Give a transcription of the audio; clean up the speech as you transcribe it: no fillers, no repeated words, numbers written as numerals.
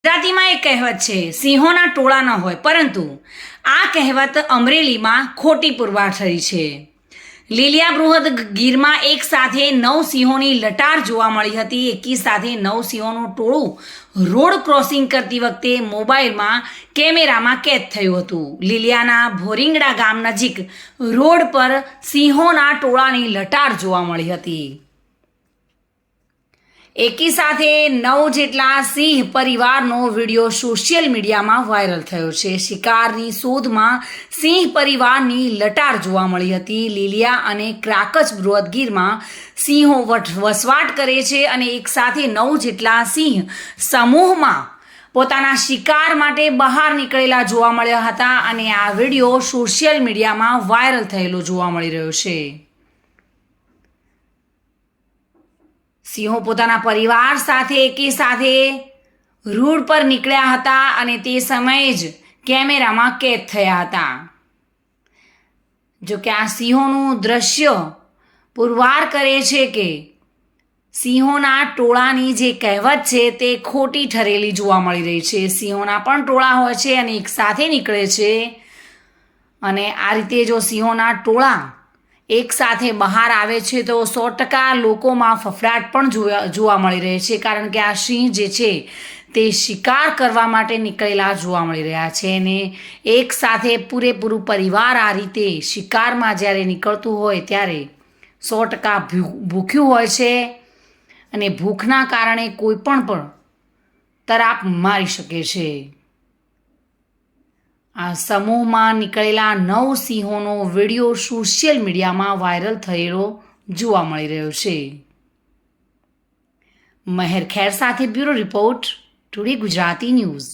ગુજરાતીમાં એક કહેવત છે, સિંહોના ટોળા ન હોય, પરંતુ આ કહેવત અમરેલીમાં ખોટી પુરવાર થઈ છે. લીલિયા બૃહદ ગીરમાં એક સાથે 9 સિંહોની લટાર જોવા મળી હતી. એકી સાથે 9 સિંહોનું ટોળું રોડ ક્રોસિંગ કરતી વખતે મોબાઈલમાં કેમેરામાં કેદ થયું હતું. લીલિયાના ભોરિંગડા ગામ નજીક રોડ પર સિંહોના ટોળાની લટાર જોવા મળી હતી. એકી સાથે 9 જેટલા સિંહ પરિવારનો વિડીયો સોશિયલ મીડિયામાં વાયરલ થયો છે. શિકારની શોધમાં સિંહ પરિવારની લટાર જોવા મળી હતી. લીલિયા અને ક્રાકચ બૃહદગીરમાં સિંહો વસવાટ કરે છે અને એક સાથે 9 જેટલા સિંહ સમૂહમાં પોતાના શિકાર માટે બહાર નીકળેલા જોવા મળ્યા હતા અને આ વિડીયો સોશિયલ મીડિયામાં વાયરલ થયેલો જોવા મળી રહ્યો છે. સિંહો પોતાના પરિવાર સાથે એકી સાથે રોડ પર નીકળ્યા હતા અને તે સમયે જ કેમેરામાં કેદ થયા હતા. જો કે આ સિંહોનું દ્રશ્ય પુરવાર કરે છે કે સિંહોના ટોળાની જે કહેવત છે તે ખોટી ઠરેલી જોવા મળી રહી છે. સિંહોના પણ ટોળા હોય છે અને એક સાથે નીકળે છે અને આ રીતે જો સિંહોના ટોળા એક સાથે બહાર આવે છે તો 100% લોકોમાં ફફડાટ પણ જોવા મળી રહે છે, કારણ કે આ સિંહ જે છે તે શિકાર કરવા માટે નીકળેલા જોવા મળી રહ્યા છે અને એક સાથે પૂરેપૂરું પરિવાર આ રીતે શિકારમાં જ્યારે નીકળતું હોય ત્યારે 100% ભૂખ્યું હોય છે અને ભૂખના કારણે કોઈ પણ તરાપ મારી શકે છે. આ સમૂહમાં નીકળેલા 9 સિંહોનો વિડીયો સોશિયલ મીડિયામાં વાયરલ થયેલો જોવા મળી રહ્યો છે. મહેર ખેર સાથે bureau report, today Gujarati news.